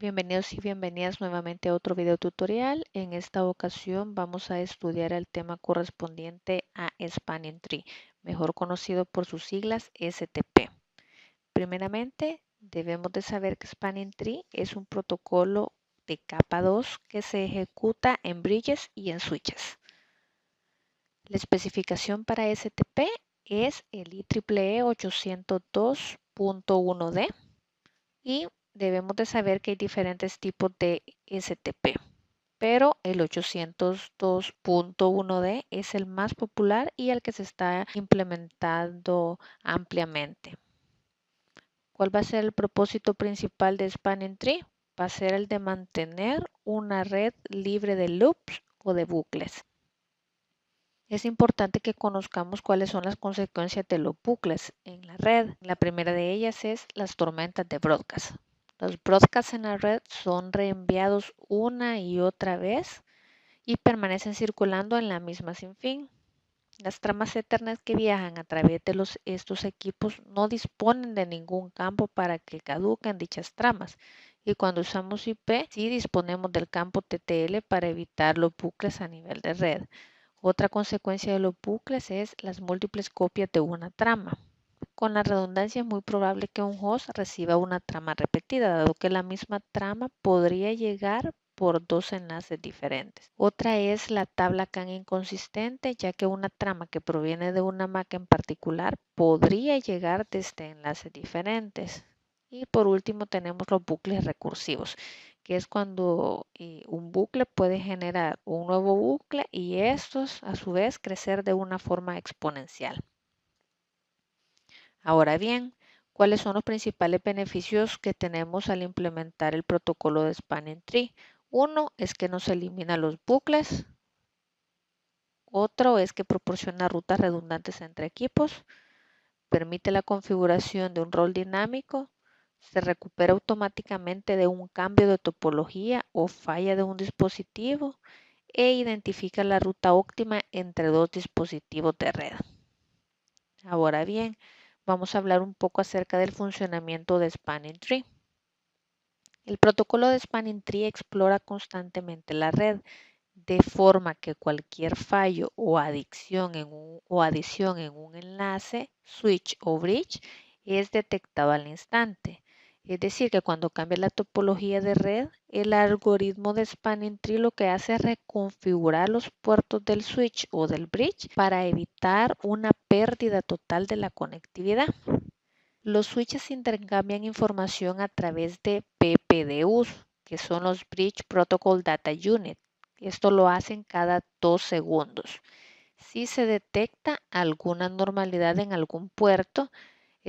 Bienvenidos y bienvenidas nuevamente a otro video tutorial. En esta ocasión vamos a estudiar el tema correspondiente a Spanning Tree, mejor conocido por sus siglas STP. Primeramente, debemos de saber que Spanning Tree es un protocolo de capa 2 que se ejecuta en bridges y en switches. La especificación para STP es el IEEE 802.1D y debemos de saber que hay diferentes tipos de STP, pero el 802.1D es el más popular y el que se está implementando ampliamente. ¿Cuál va a ser el propósito principal de Spanning Tree? Va a ser el de mantener una red libre de loops o de bucles. Es importante que conozcamos cuáles son las consecuencias de los bucles en la red. La primera de ellas es las tormentas de broadcast. Los broadcasts en la red son reenviados una y otra vez y permanecen circulando en la misma sin fin. Las tramas Ethernet que viajan a través de estos equipos no disponen de ningún campo para que caduquen dichas tramas. Y cuando usamos IP, sí disponemos del campo TTL para evitar los bucles a nivel de red. Otra consecuencia de los bucles es las múltiples copias de una trama. Con la redundancia es muy probable que un host reciba una trama repetida, dado que la misma trama podría llegar por dos enlaces diferentes. Otra es la tabla CAN inconsistente, ya que una trama que proviene de una MAC en particular podría llegar desde enlaces diferentes. Y por último tenemos los bucles recursivos, que es cuando un bucle puede generar un nuevo bucle y estos a su vez crecer de una forma exponencial. Ahora bien, ¿cuáles son los principales beneficios que tenemos al implementar el protocolo de Spanning Tree? Uno es que nos elimina los bucles. Otro es que proporciona rutas redundantes entre equipos. Permite la configuración de un rol dinámico. Se recupera automáticamente de un cambio de topología o falla de un dispositivo. E identifica la ruta óptima entre dos dispositivos de red. Ahora bien, vamos a hablar un poco acerca del funcionamiento de Spanning Tree. El protocolo de Spanning Tree explora constantemente la red, de forma que cualquier fallo o adición en un enlace, switch o bridge es detectado al instante. Es decir, que cuando cambia la topología de red, el algoritmo de Spanning Tree lo que hace es reconfigurar los puertos del switch o del bridge para evitar una pérdida total de la conectividad. Los switches intercambian información a través de PPDUs, que son los Bridge Protocol Data Unit. Esto lo hacen cada 2 segundos. Si se detecta alguna anormalidad en algún puerto,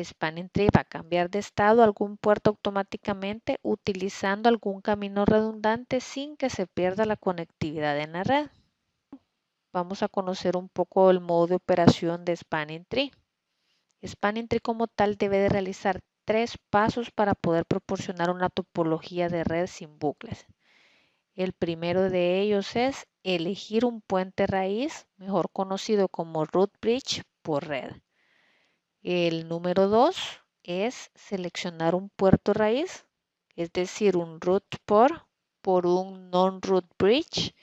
Spanning Tree va a cambiar de estado a algún puerto automáticamente utilizando algún camino redundante sin que se pierda la conectividad en la red. Vamos a conocer un poco el modo de operación de Spanning Tree. Spanning Tree como tal debe de realizar 3 pasos para poder proporcionar una topología de red sin bucles. El primero de ellos es elegir un puente raíz, mejor conocido como root bridge por red. El número 2 es seleccionar un puerto raíz, es decir, un root por un non-root bridge.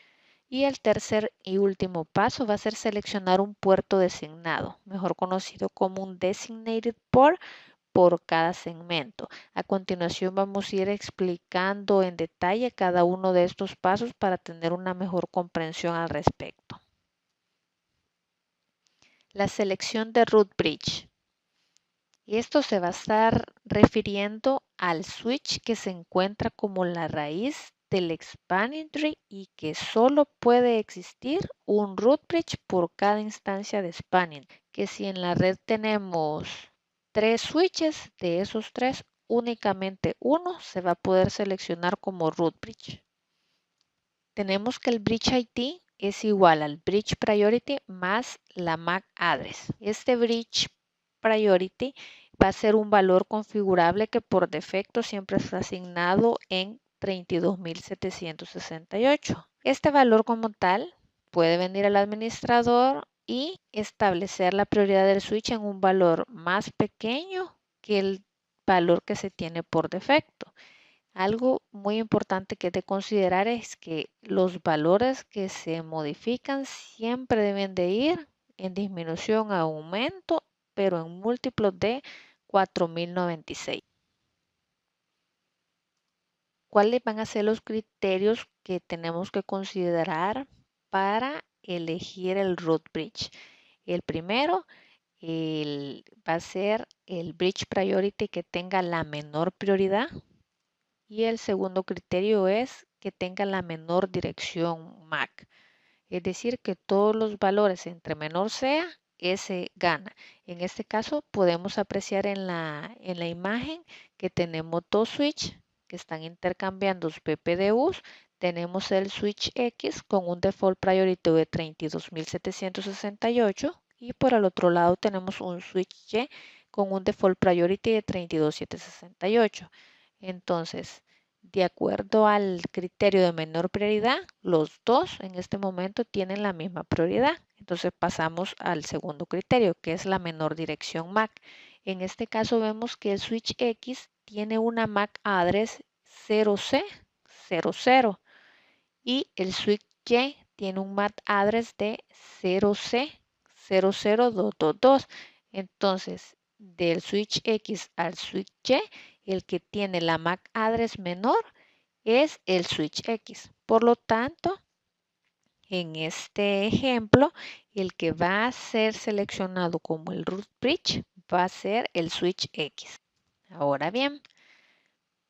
Y el tercer y último paso va a ser seleccionar un puerto designado, mejor conocido como un designated port por cada segmento. A continuación vamos a ir explicando en detalle cada uno de estos pasos para tener una mejor comprensión al respecto. La selección de root bridge. Esto se va a estar refiriendo al switch que se encuentra como la raíz del Spanning Tree y que solo puede existir un root bridge por cada instancia de Spanning. Que si en la red tenemos 3 switches, de esos 3 únicamente uno se va a poder seleccionar como root bridge. Tenemos que el bridge ID es igual al bridge priority más la MAC address. Este bridge priority va a ser un valor configurable que por defecto siempre está asignado en 32.768. Este valor como tal puede venir al administrador y establecer la prioridad del switch en un valor más pequeño que el valor que se tiene por defecto. Algo muy importante que de considerar es que los valores que se modifican siempre deben de ir en disminución a aumento, pero en múltiplos de 4096. ¿Cuáles van a ser los criterios que tenemos que considerar para elegir el root bridge? El primero va a ser el bridge priority que tenga la menor prioridad. Y el segundo criterio es que tenga la menor dirección MAC. Es decir, que todos los valores entre menor sea, ese gana. En este caso podemos apreciar en la imagen que tenemos dos switches que están intercambiando sus PPDUs. Tenemos el switch X con un default priority de 32.768 y por el otro lado tenemos un switch Y con un default priority de 32.768. Entonces, de acuerdo al criterio de menor prioridad, los dos en este momento tienen la misma prioridad. Entonces pasamos al segundo criterio, que es la menor dirección MAC. En este caso vemos que el switch X tiene una MAC address 0C00 y el switch Y tiene un MAC address de 0C00222. Entonces, del switch X al switch Y, el que tiene la MAC address menor es el switch X. Por lo tanto, en este ejemplo, el que va a ser seleccionado como el root bridge va a ser el switch X. Ahora bien,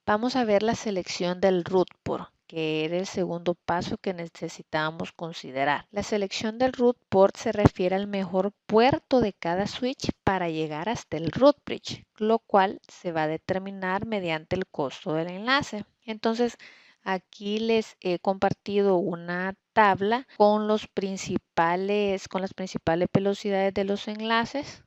vamos a ver la selección del root port, que era el segundo paso que necesitábamos considerar. La selección del root port se refiere al mejor puerto de cada switch para llegar hasta el root bridge, lo cual se va a determinar mediante el costo del enlace. Entonces, aquí les he compartido una tabla con las principales velocidades de los enlaces,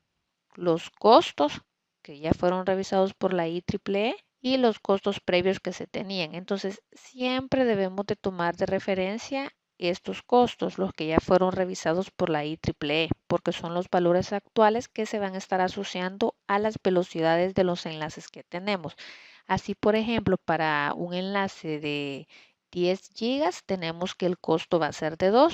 los costos que ya fueron revisados por la IEEE y los costos previos que se tenían. Entonces, siempre debemos de tomar de referencia estos costos, los que ya fueron revisados por la IEEE, porque son los valores actuales que se van a estar asociando a las velocidades de los enlaces que tenemos. Así, por ejemplo, para un enlace de 10 gigas, tenemos que el costo va a ser de 2.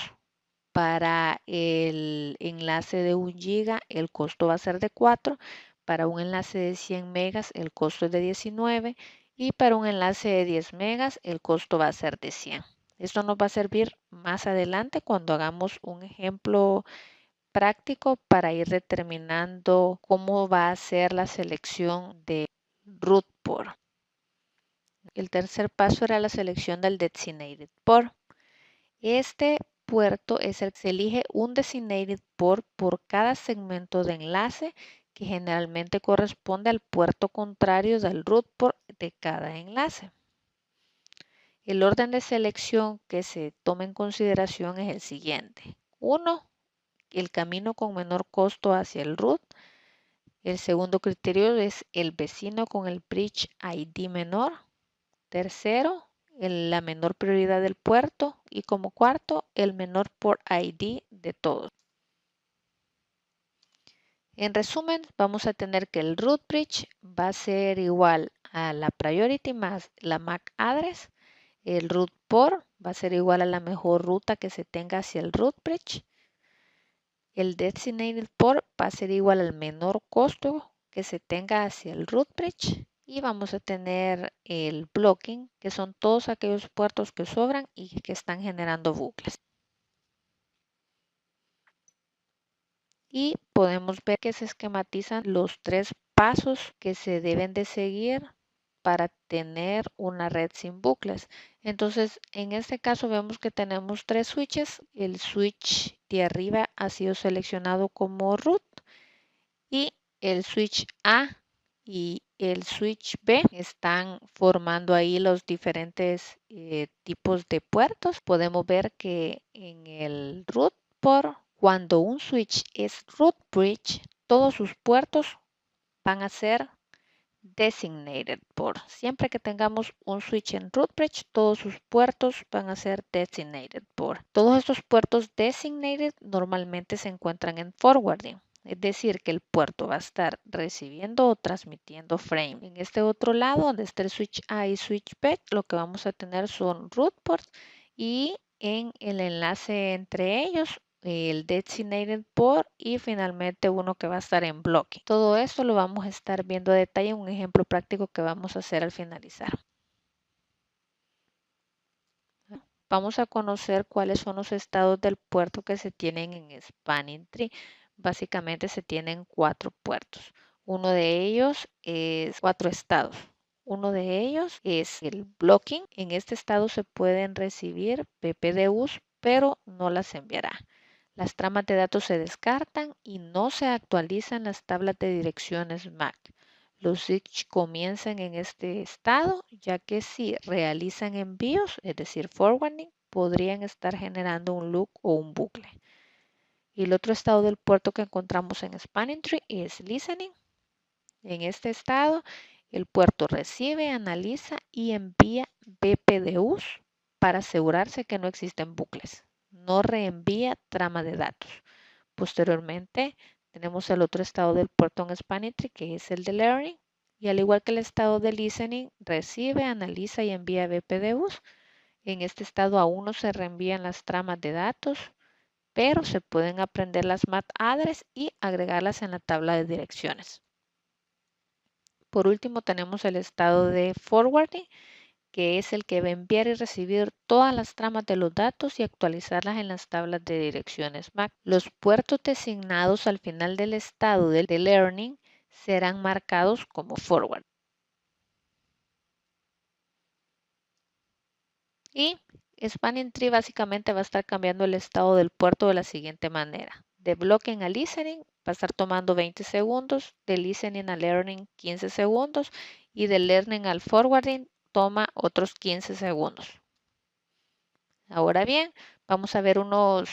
Para el enlace de 1 giga, el costo va a ser de 4. Para un enlace de 100 megas, el costo es de 19. Y para un enlace de 10 megas, el costo va a ser de 100. Esto nos va a servir más adelante cuando hagamos un ejemplo práctico para ir determinando cómo va a ser la selección de root port. El tercer paso era la selección del designated port. Este puerto es el que se elige un designated port por cada segmento de enlace que generalmente corresponde al puerto contrario del root port de cada enlace. El orden de selección que se toma en consideración es el siguiente. 1. El camino con menor costo hacia el root. El segundo criterio es el vecino con el bridge ID menor. Tercero, la menor prioridad del puerto. Y como cuarto, el menor port ID de todos. En resumen, vamos a tener que el root bridge va a ser igual a la priority más la MAC address. El root port va a ser igual a la mejor ruta que se tenga hacia el root bridge. El designated port va a ser igual al menor costo que se tenga hacia el root bridge. Y vamos a tener el blocking, que son todos aquellos puertos que sobran y que están generando bucles. Y podemos ver que se esquematizan los 3 pasos que se deben de seguir para tener una red sin bucles. Entonces, en este caso vemos que tenemos 3 switches. El switch de arriba ha sido seleccionado como root y el switch A y el switch B están formando ahí los diferentes tipos de puertos. Podemos ver que en el root port, cuando un switch es root bridge, todos sus puertos van a ser designated port. Siempre que tengamos un switch en root bridge, todos sus puertos van a ser designated port. Todos estos puertos designated normalmente se encuentran en forwarding. Es decir, que el puerto va a estar recibiendo o transmitiendo frame. En este otro lado, donde está el switch A y switch B, lo que vamos a tener son root ports y en el enlace entre ellos, el designated port y finalmente uno que va a estar en bloque. Todo esto lo vamos a estar viendo a detalle en un ejemplo práctico que vamos a hacer al finalizar. Vamos a conocer cuáles son los estados del puerto que se tienen en Spanning Tree. Básicamente se tienen 4 puertos. Uno de ellos es 4 estados. Uno de ellos es el blocking. En este estado se pueden recibir PPDUs, pero no las enviará. Las tramas de datos se descartan y no se actualizan las tablas de direcciones MAC. Los switch comienzan en este estado, ya que si realizan envíos, es decir, forwarding, podrían estar generando un loop o un bucle. Y el otro estado del puerto que encontramos en Spanning Tree es listening. En este estado, el puerto recibe, analiza y envía BPDUs para asegurarse que no existen bucles. No reenvía trama de datos. Posteriormente, tenemos el otro estado del puerto en Spanning Tree, que es el de learning. Y al igual que el estado de listening, recibe, analiza y envía BPDUs. En este estado aún no se reenvían las tramas de datos, pero se pueden aprender las MAC address y agregarlas en la tabla de direcciones. Por último, tenemos el estado de forwarding, que es el que va a enviar y recibir todas las tramas de los datos y actualizarlas en las tablas de direcciones MAC. Los puertos designados al final del estado de learning serán marcados como forward. Y Spanning Tree básicamente va a estar cambiando el estado del puerto de la siguiente manera. De blocking a listening va a estar tomando 20 segundos, de listening a learning 15 segundos y de learning al forwarding toma otros 15 segundos. Ahora bien, vamos a ver unos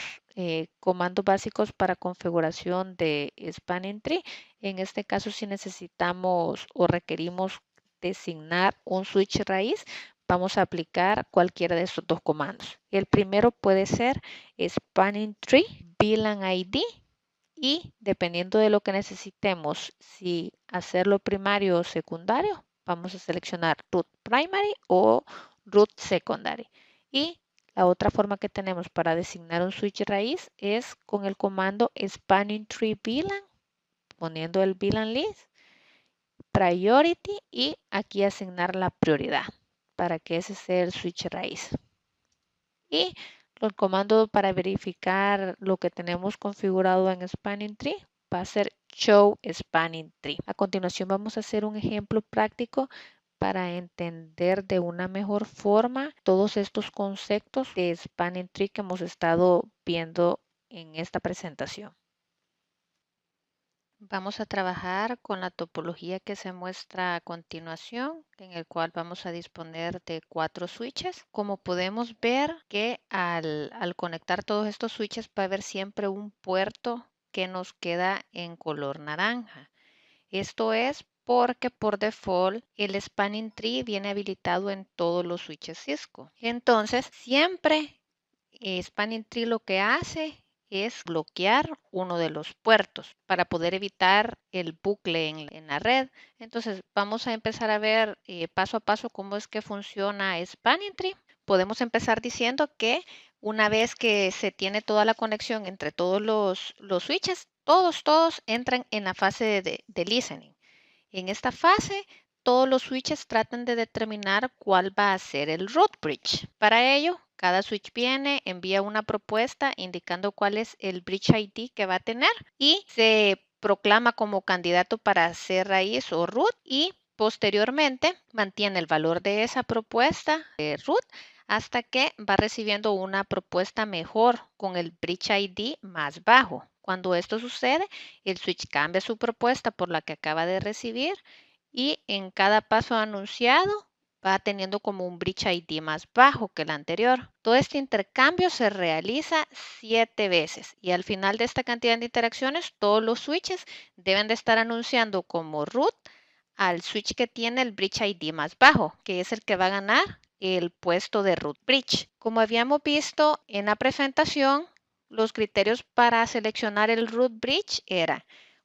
comandos básicos para configuración de Spanning Tree. En este caso, si necesitamos o requerimos designar un switch raíz, vamos a aplicar cualquiera de estos dos comandos. El primero puede ser Spanning Tree VLAN ID y dependiendo de lo que necesitemos, si hacerlo primario o secundario, vamos a seleccionar root primary o root secondary. Y la otra forma que tenemos para designar un switch raíz es con el comando spanning tree VLAN, poniendo el VLAN list, priority y aquí asignar la prioridad para que ese sea el switch raíz. Y el comando para verificar lo que tenemos configurado en Spanning Tree va a ser show Spanning Tree. A continuación vamos a hacer un ejemplo práctico para entender de una mejor forma todos estos conceptos de Spanning Tree que hemos estado viendo en esta presentación. Vamos a trabajar con la topología que se muestra a continuación, en el cual vamos a disponer de 4 switches. Como podemos ver que al conectar todos estos switches va a haber siempre un puerto que nos queda en color naranja. Esto es porque por default el Spanning Tree viene habilitado en todos los switches Cisco. Entonces, siempre Spanning Tree lo que hace es bloquear uno de los puertos para poder evitar el bucle en la red. Entonces vamos a empezar a ver paso a paso cómo es que funciona Spanning Tree. Podemos empezar diciendo que una vez que se tiene toda la conexión entre todos los switches, todos entran en la fase de listening. En esta fase, todos los switches tratan de determinar cuál va a ser el root bridge. Para ello, cada switch viene, envía una propuesta indicando cuál es el bridge ID que va a tener y se proclama como candidato para ser raíz o root y posteriormente mantiene el valor de esa propuesta de root hasta que va recibiendo una propuesta mejor con el bridge ID más bajo. Cuando esto sucede, el switch cambia su propuesta por la que acaba de recibir y en cada paso anunciado va teniendo como un bridge ID más bajo que el anterior. Todo este intercambio se realiza 7 veces y al final de esta cantidad de interacciones, todos los switches deben de estar anunciando como root al switch que tiene el bridge ID más bajo, que es el que va a ganar el puesto de root bridge. Como habíamos visto en la presentación, los criterios para seleccionar el root bridge eran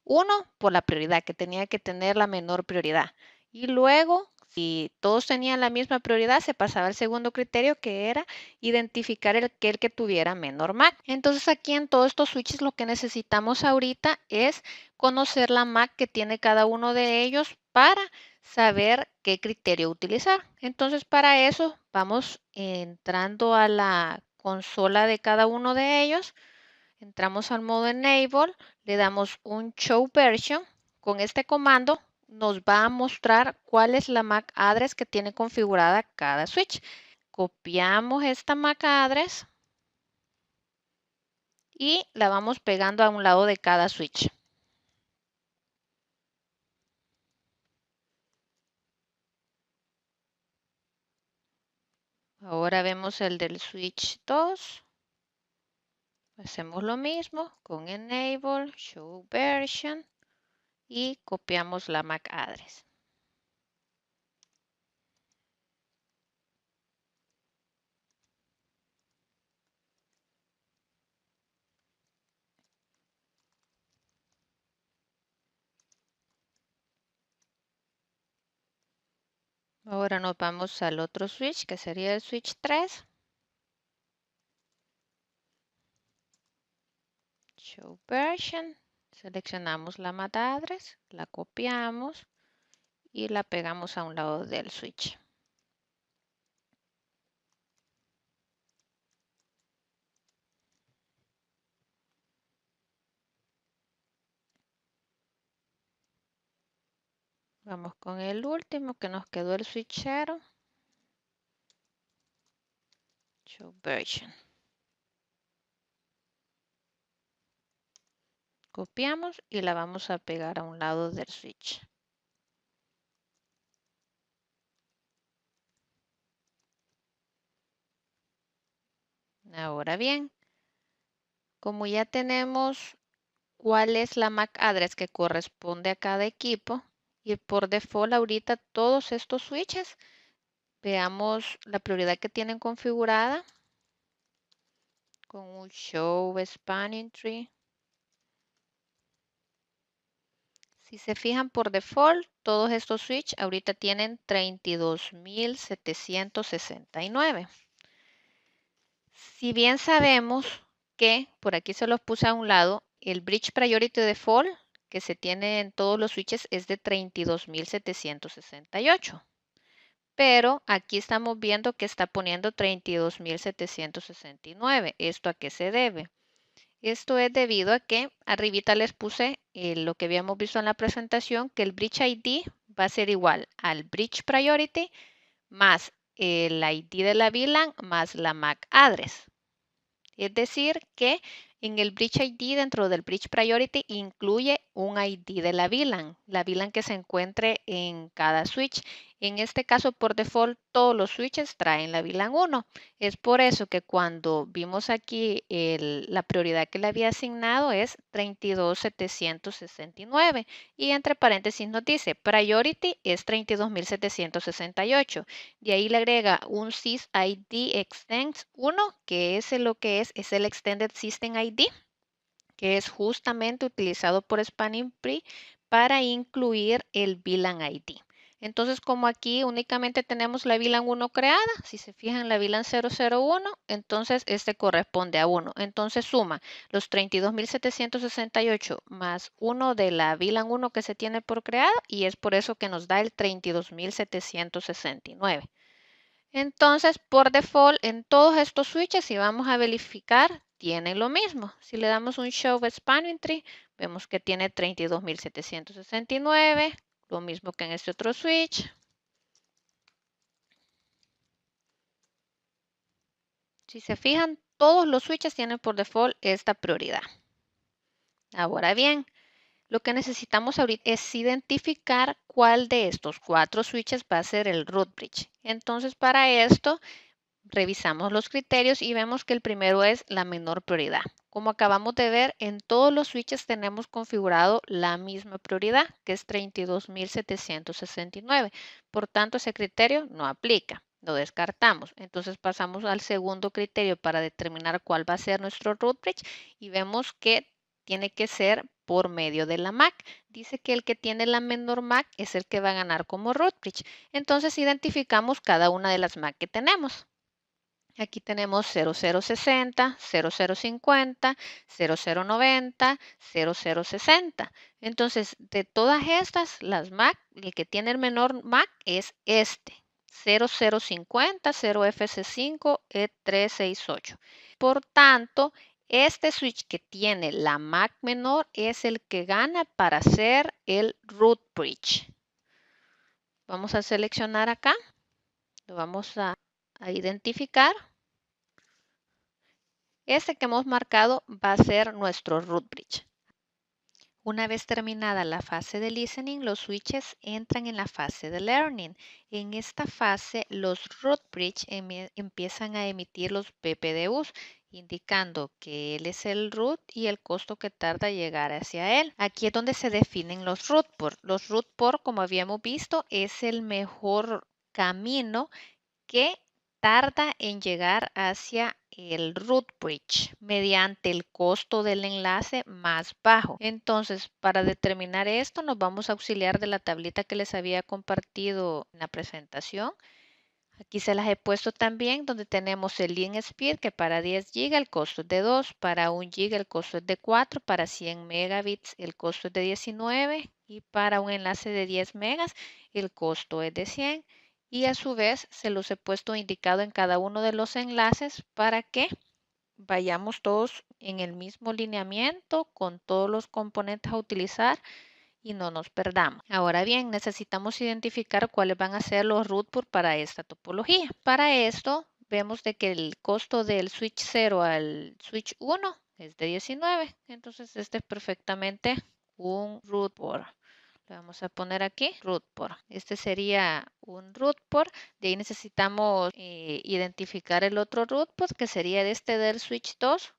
1 por la prioridad, que tenía que tener la menor prioridad. Y luego, si todos tenían la misma prioridad, se pasaba al segundo criterio, que era identificar el que tuviera menor MAC. Entonces aquí en todos estos switches lo que necesitamos ahorita es conocer la MAC que tiene cada uno de ellos para saber qué criterio utilizar. Entonces para eso vamos entrando a la consola de cada uno de ellos. Entramos al modo Enable, le damos un Show Version. Con este comando nos va a mostrar cuál es la MAC address que tiene configurada cada switch. Copiamos esta MAC address y la vamos pegando a un lado de cada switch. Ahora vemos el del switch 2. Hacemos lo mismo con Enable, Show Version y copiamos la MAC address. Ahora nos vamos al otro switch, que sería el switch 3. Show Version. Seleccionamos la MAC address, la copiamos y la pegamos a un lado del switch. Vamos con el último que nos quedó, el switch 0. Show Version. Copiamos y la vamos a pegar a un lado del switch. Ahora bien, como ya tenemos cuál es la MAC address que corresponde a cada equipo, y por default ahorita todos estos switches, veamos la prioridad que tienen configurada con un Show Spanning Tree. Si se fijan por default, todos estos switches ahorita tienen 32.769. Si bien sabemos que, por aquí se los puse a un lado, el Bridge Priority Default que se tiene en todos los switches es de 32.768. Pero aquí estamos viendo que está poniendo 32.769. ¿Esto a qué se debe? Esto es debido a que arribita les puse lo que habíamos visto en la presentación, que el Bridge ID va a ser igual al Bridge Priority más el ID de la VLAN más la MAC address. Es decir, que en el Bridge ID, dentro del Bridge Priority, incluye un ID de la VLAN que se encuentre en cada switch. En este caso, por default, todos los switches traen la VLAN 1. Es por eso que cuando vimos aquí la prioridad que le había asignado es 32.769 y entre paréntesis nos dice Priority es 32.768. De ahí le agrega un SysID Extends 1, que es lo que es el Extended System ID, que es justamente utilizado por Spanning Tree para incluir el VLAN ID. Entonces, como aquí únicamente tenemos la VLAN 1 creada, si se fijan la VLAN 001, entonces este corresponde a 1. Entonces suma los 32.768 más 1 de la VLAN 1 que se tiene por creada y es por eso que nos da el 32.769. Entonces, por default, en todos estos switches, si vamos a verificar, tienen lo mismo. Si le damos un Show Spanning Tree, vemos que tiene 32.769, lo mismo que en este otro switch. Si se fijan, todos los switches tienen por default esta prioridad. Ahora bien, lo que necesitamos ahorita es identificar cuál de estos 4 switches va a ser el root bridge. Entonces, para esto, revisamos los criterios y vemos que el primero es la menor prioridad. Como acabamos de ver, en todos los switches tenemos configurado la misma prioridad, que es 32.769. Por tanto, ese criterio no aplica. Lo descartamos. Entonces pasamos al segundo criterio para determinar cuál va a ser nuestro root bridge y vemos que tiene que ser por medio de la MAC. Dice que el que tiene la menor MAC es el que va a ganar como root bridge. Entonces identificamos cada una de las MAC que tenemos. Aquí tenemos 0060, 0050, 0090, 0060. Entonces, de todas estas, las MAC, el que tiene el menor MAC es este, 0050, 0FC5, E368. Por tanto, este switch que tiene la MAC menor es el que gana para hacer el root bridge. Vamos a seleccionar acá, lo vamos a identificar. Este que hemos marcado va a ser nuestro root bridge. Una vez terminada la fase de listening, los switches entran en la fase de learning. En esta fase, los root bridge empiezan a emitir los PPDUs, indicando que él es el root y el costo que tarda llegar hacia él. Aquí es donde se definen los root port. Los root port, como habíamos visto, es el mejor camino que tarda en llegar hacia el root bridge mediante el costo del enlace más bajo. Entonces, para determinar esto, nos vamos a auxiliar de la tablita que les había compartido en la presentación. Aquí se las he puesto también, donde tenemos el link speed, que para 10 GB el costo es de 2, para 1 GB el costo es de 4, para 100 megabits el costo es de 19 y para un enlace de 10 megas el costo es de 100. Y a su vez se los he puesto indicado en cada uno de los enlaces para que vayamos todos en el mismo lineamiento con todos los componentes a utilizar y no nos perdamos. Ahora bien, necesitamos identificar cuáles van a ser los root port para esta topología. Para esto, vemos de que el costo del switch 0 al switch 1 es de 19. Entonces, este es perfectamente un root port. Le vamos a poner aquí root port. Este sería un root port. De ahí necesitamos identificar el otro root port, que sería este del switch 2.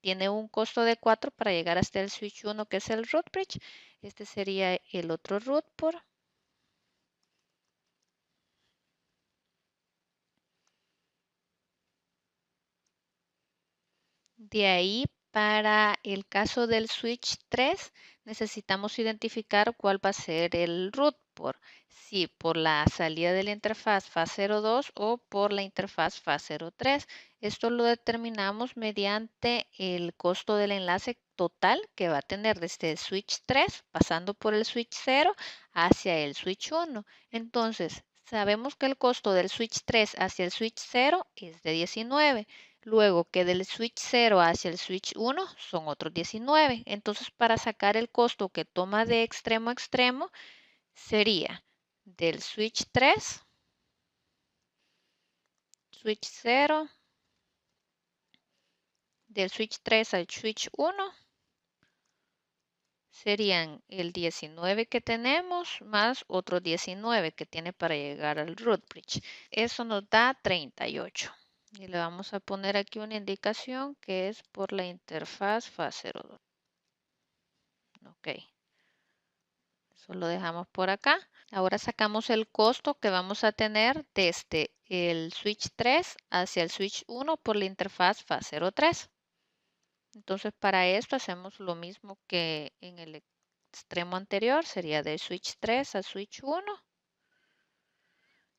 Tiene un costo de 4 para llegar hasta el switch 1, que es el root bridge. Este sería el otro root port. De ahí, para el caso del switch 3, necesitamos identificar cuál va a ser el root port. Si por la salida de la interfaz FAT02 o por la interfaz FAT03. Esto lo determinamos mediante el costo del enlace total que va a tener desde el switch 3, pasando por el switch 0 hacia el switch 1. Entonces, sabemos que el costo del switch 3 hacia el switch 0 es de 19. Luego que del switch 0 hacia el switch 1 son otros 19. Entonces, para sacar el costo que toma de extremo a extremo, sería del switch 3, switch 0, del switch 3 al switch 1, serían el 19 que tenemos más otros 19 que tiene para llegar al root bridge. Eso nos da 38. Y le vamos a poner aquí una indicación que es por la interfaz FAT02. Ok. Eso lo dejamos por acá. Ahora sacamos el costo que vamos a tener desde el switch 3 hacia el switch 1 por la interfaz FAT03. Entonces, para esto hacemos lo mismo que en el extremo anterior. Sería de switch 3 a switch 1.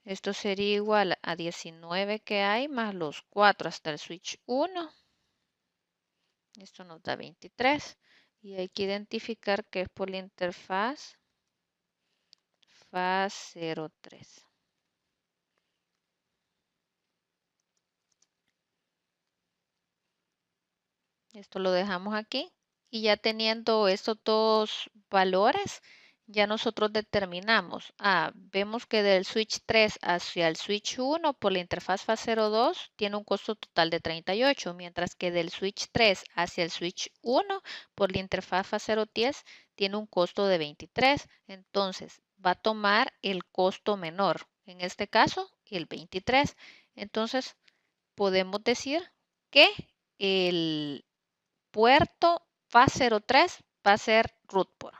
Esto sería igual a 19 que hay más los 4 hasta el switch 1. Esto nos da 23. Y hay que identificar que es por la interfaz FAT03. Esto lo dejamos aquí. Y ya teniendo estos dos valores, ya nosotros determinamos. Vemos que del switch 3 hacia el switch 1 por la interfaz FAT02 tiene un costo total de 38, mientras que del switch 3 hacia el switch 1 por la interfaz FAT010 tiene un costo de 23. Entonces, va a tomar el costo menor. En este caso, el 23. Entonces, podemos decir que el puerto FAT03 va a ser root port.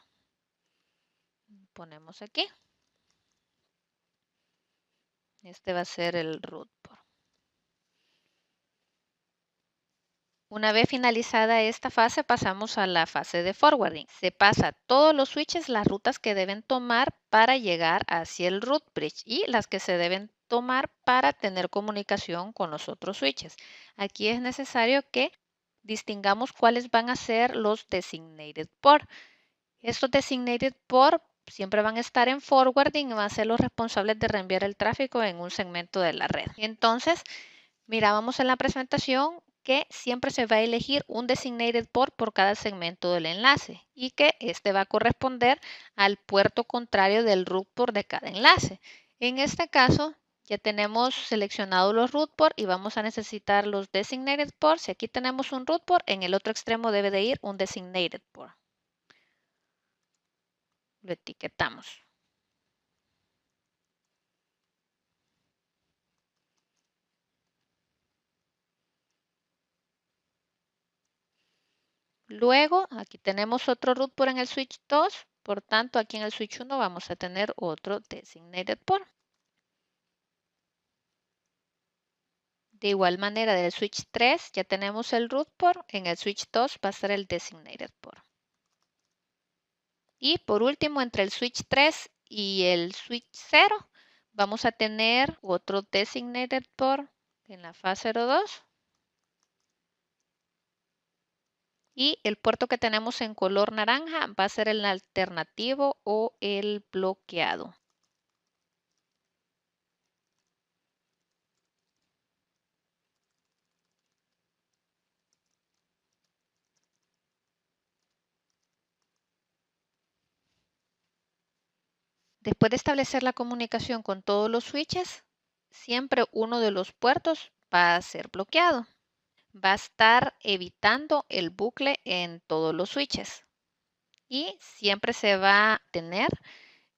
Ponemos aquí. Este va a ser el root port. Una vez finalizada esta fase, pasamos a la fase de forwarding. Se pasa todos los switches las rutas que deben tomar para llegar hacia el root bridge y las que se deben tomar para tener comunicación con los otros switches. Aquí es necesario que distingamos cuáles van a ser los designated port. Estos designated port siempre van a estar en forwarding y van a ser los responsables de reenviar el tráfico en un segmento de la red. Entonces, mirábamos en la presentación que siempre se va a elegir un designated port por cada segmento del enlace y que este va a corresponder al puerto contrario del root port de cada enlace. En este caso, ya tenemos seleccionados los root port y vamos a necesitar los designated ports. Si aquí tenemos un root port, en el otro extremo debe de ir un designated port. Lo etiquetamos. Luego, aquí tenemos otro root port en el switch 2, por tanto, aquí en el switch 1 vamos a tener otro designated port. De igual manera, del switch 3 ya tenemos el root port, en el switch 2 va a ser el designated port. Y por último, entre el switch 3 y el switch 0, vamos a tener otro designated port en la fase 02. Y el puerto que tenemos en color naranja va a ser el alternativo o el bloqueado. Después de establecer la comunicación con todos los switches, siempre uno de los puertos va a ser bloqueado. Va a estar evitando el bucle en todos los switches. Y siempre se va a tener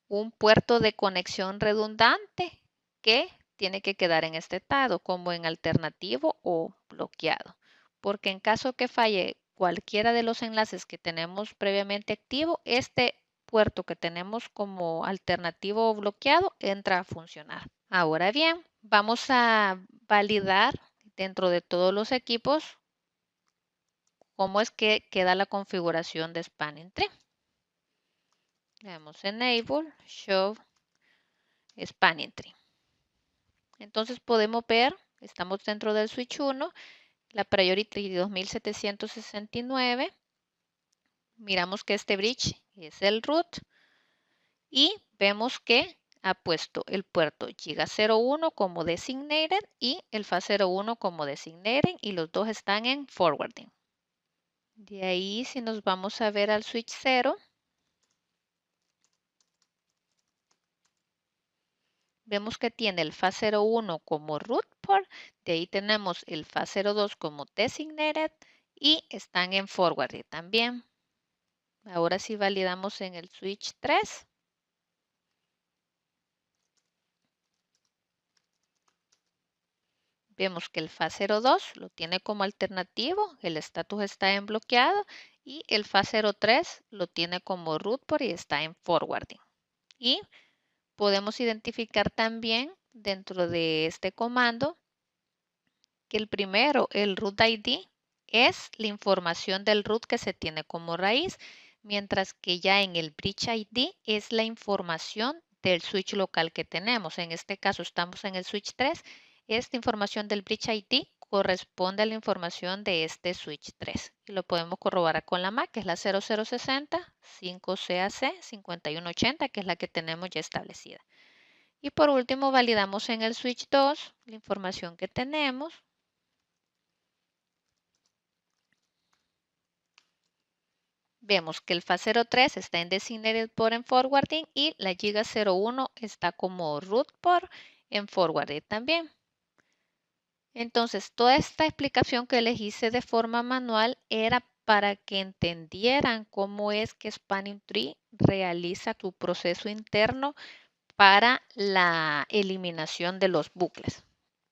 un puerto de conexión redundante que tiene que quedar en este estado, como en alternativo o bloqueado. Porque en caso que falle cualquiera de los enlaces que tenemos previamente activo, este puerto que tenemos como alternativo o bloqueado entra a funcionar. Ahora bien, vamos a validar dentro de todos los equipos cómo es que queda la configuración de Spanning Tree. Le damos Enable, Show, Spanning Tree. Entonces podemos ver, estamos dentro del switch 1, la priority 2769. Miramos que este bridge es el root y vemos que ha puesto el puerto Giga 01 como designated y el FA 01 como designated y los dos están en forwarding. De ahí, si nos vamos a ver al switch 0, vemos que tiene el FA 01 como root port, de ahí tenemos el FA 02 como designated y están en forwarding también. Ahora sí validamos en el switch 3. Vemos que el FA 02 lo tiene como alternativo, el estatus está en bloqueado y el FA 03 lo tiene como root port y está en forwarding. Y podemos identificar también dentro de este comando que el primero, el root ID, es la información del root que se tiene como raíz, mientras que ya en el bridge ID es la información del switch local que tenemos. En este caso estamos en el switch 3. Esta información del bridge ID corresponde a la información de este switch 3. Y lo podemos corroborar con la MAC, que es la 0060 5CAC 5180, que es la que tenemos ya establecida. Y por último, validamos en el switch 2 la información que tenemos. Vemos que el FA 03 está en Designated Port en Forwarding y la Giga 01 está como Root Port en Forwarding también. Entonces, toda esta explicación que les hice de forma manual era para que entendieran cómo es que Spanning Tree realiza su proceso interno para la eliminación de los bucles.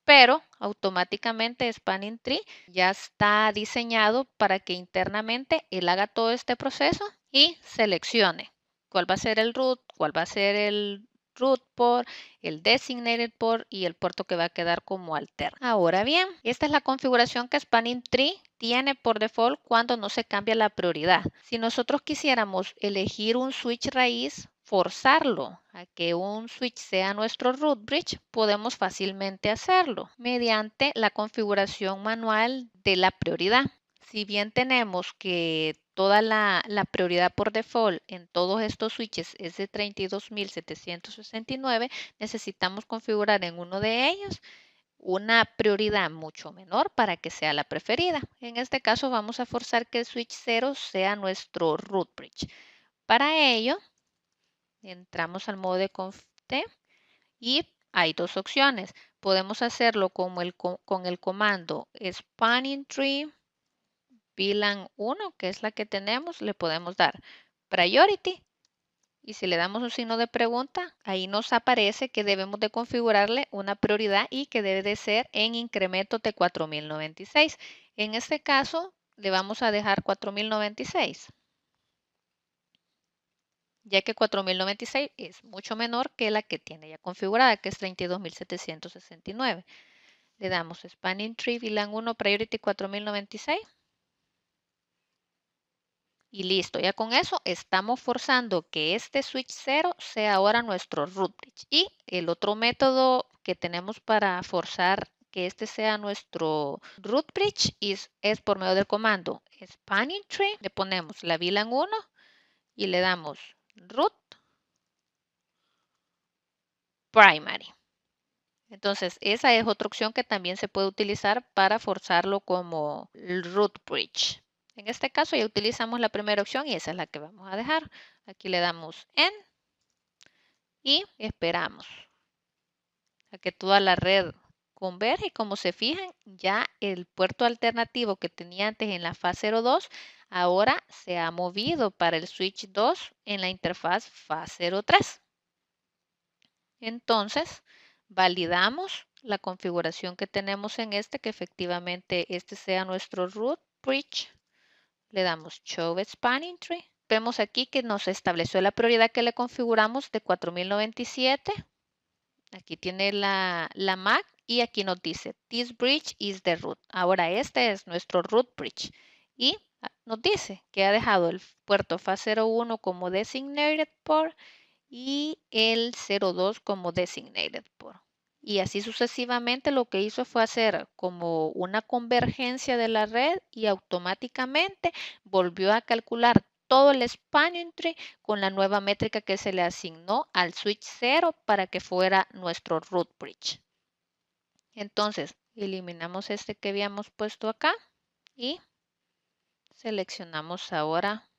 Pero automáticamente Spanning Tree ya está diseñado para que internamente él haga todo este proceso y seleccione cuál va a ser el root, cuál va a ser el root port, el designated port y el puerto que va a quedar como alterno. Ahora bien, esta es la configuración que Spanning Tree tiene por default cuando no se cambia la prioridad. Si nosotros quisiéramos elegir un switch raíz, forzarlo a que un switch sea nuestro root bridge, podemos fácilmente hacerlo mediante la configuración manual de la prioridad. Si bien tenemos que toda la prioridad por default en todos estos switches es de 32.769, necesitamos configurar en uno de ellos una prioridad mucho menor para que sea la preferida. En este caso vamos a forzar que el switch 0 sea nuestro root bridge. Para ello, entramos al modo de conft y hay dos opciones. Podemos hacerlo con el comando spanning tree VLAN 1, que es la que tenemos, le podemos dar priority y si le damos un signo de pregunta, ahí nos aparece que debemos de configurarle una prioridad y que debe de ser en incremento de 4096. En este caso, le vamos a dejar 4096, ya que 4096 es mucho menor que la que tiene ya configurada, que es 32.769. Le damos Spanning Tree VLAN 1 Priority 4096. Y listo, ya con eso estamos forzando que este switch 0 sea ahora nuestro root bridge. Y el otro método que tenemos para forzar que este sea nuestro root bridge es por medio del comando spanning tree. Le ponemos la VLAN 1 y le damos root primary. Entonces, esa es otra opción que también se puede utilizar para forzarlo como root bridge. En este caso ya utilizamos la primera opción y esa es la que vamos a dejar. Aquí le damos en y esperamos a que toda la red converge y como se fijan ya el puerto alternativo que tenía antes en la fase 02 ahora se ha movido para el switch 2 en la interfaz fase 03. Entonces validamos la configuración que tenemos en que efectivamente este sea nuestro root bridge. Le damos Show Spanning Tree. Vemos aquí que nos estableció la prioridad que le configuramos de 4097. Aquí tiene la MAC y aquí nos dice This bridge is the root. Ahora este es nuestro root bridge. Y nos dice que ha dejado el puerto fase 01 como designated port y el 02 como designated port. Y así sucesivamente lo que hizo fue hacer como una convergencia de la red y automáticamente volvió a calcular todo el spanning tree con la nueva métrica que se le asignó al switch 0 para que fuera nuestro root bridge. Entonces, eliminamos este que habíamos puesto acá y seleccionamos ahora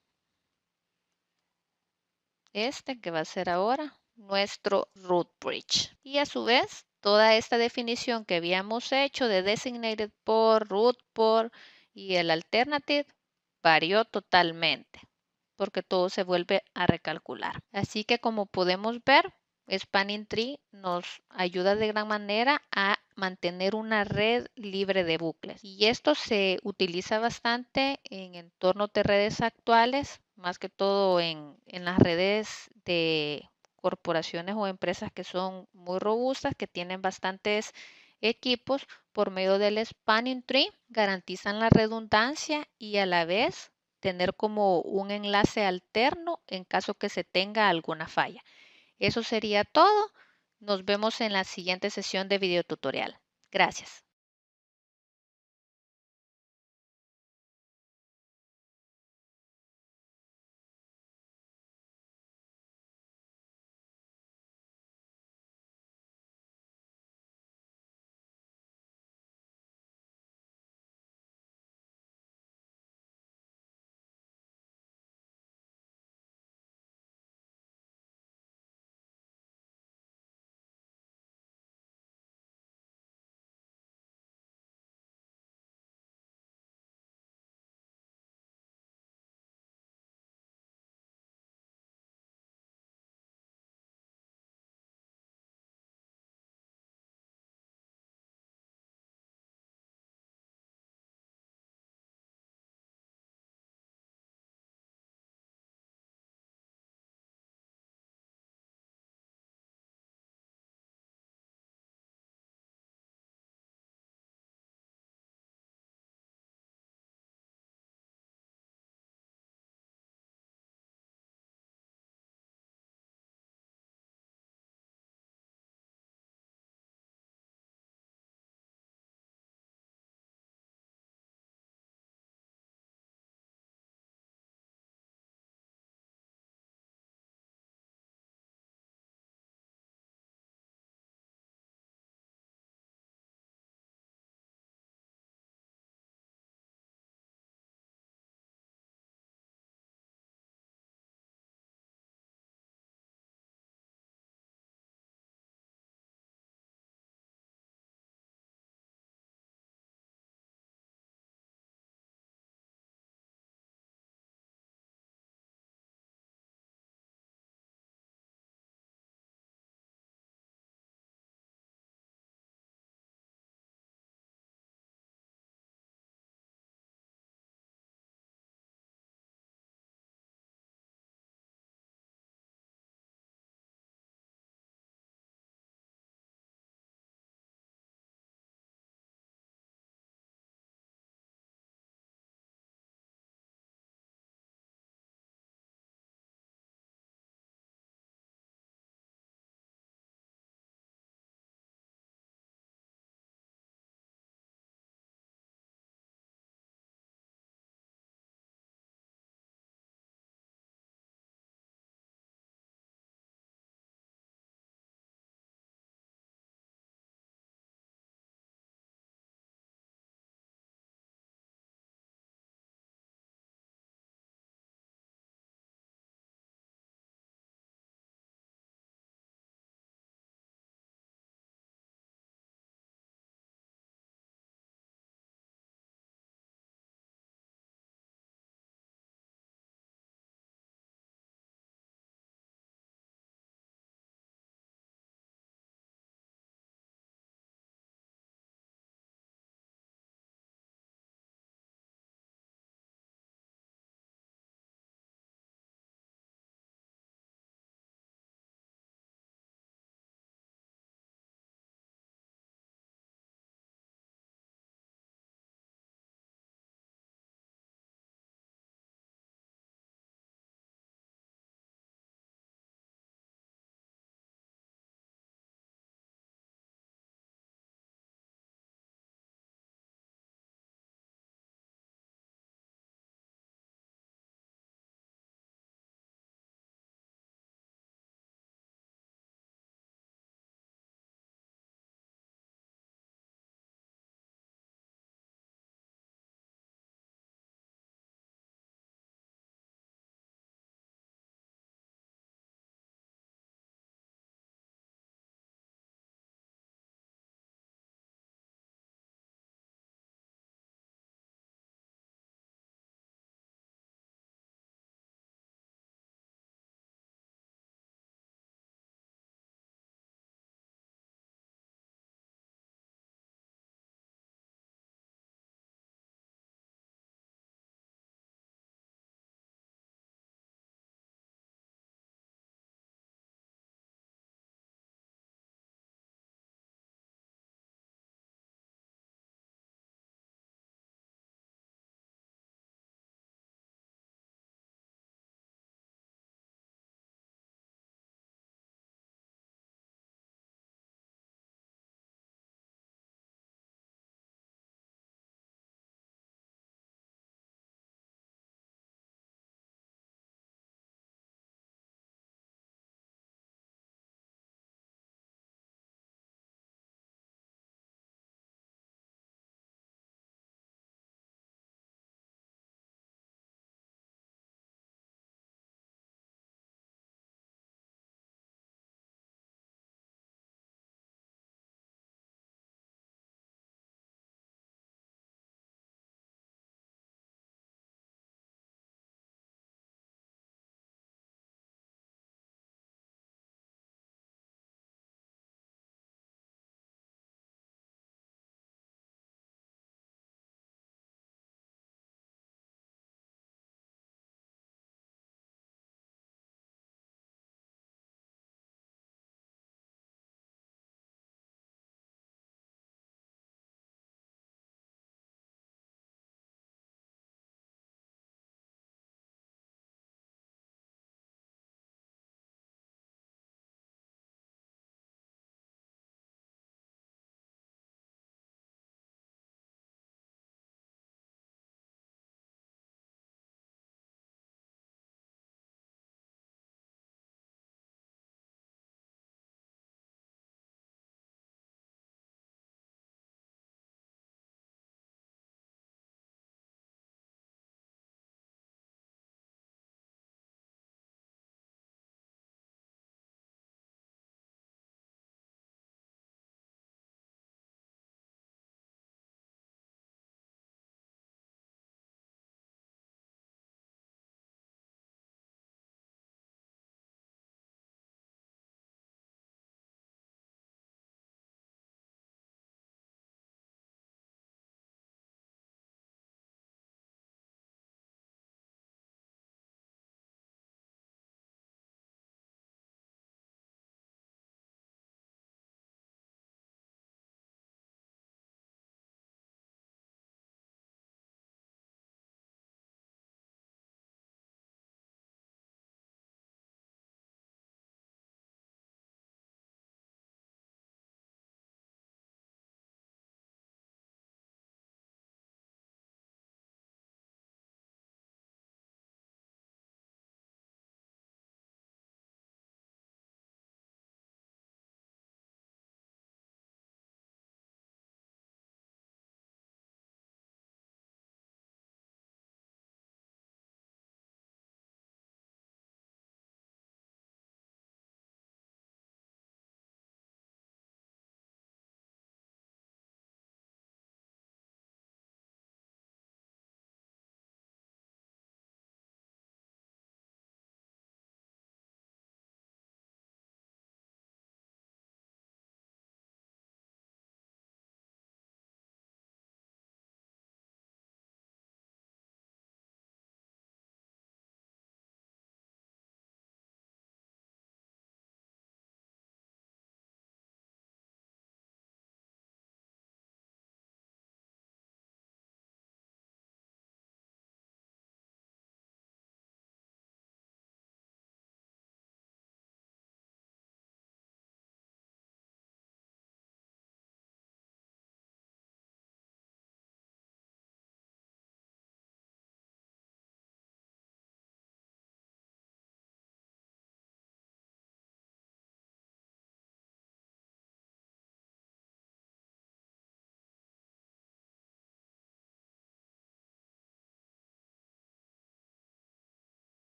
este que va a ser ahora nuestro root bridge. Y a su vez, toda esta definición que habíamos hecho de designated port, root port y el alternative varió totalmente porque todo se vuelve a recalcular. Así que como podemos ver, Spanning Tree nos ayuda de gran manera a mantener una red libre de bucles. Y esto se utiliza bastante en entornos de redes actuales, más que todo en las redes de corporaciones o empresas que son muy robustas, que tienen bastantes equipos. Por medio del Spanning Tree garantizan la redundancia y a la vez tener como un enlace alterno en caso que se tenga alguna falla. Eso sería todo. Nos vemos en la siguiente sesión de video tutorial. Gracias.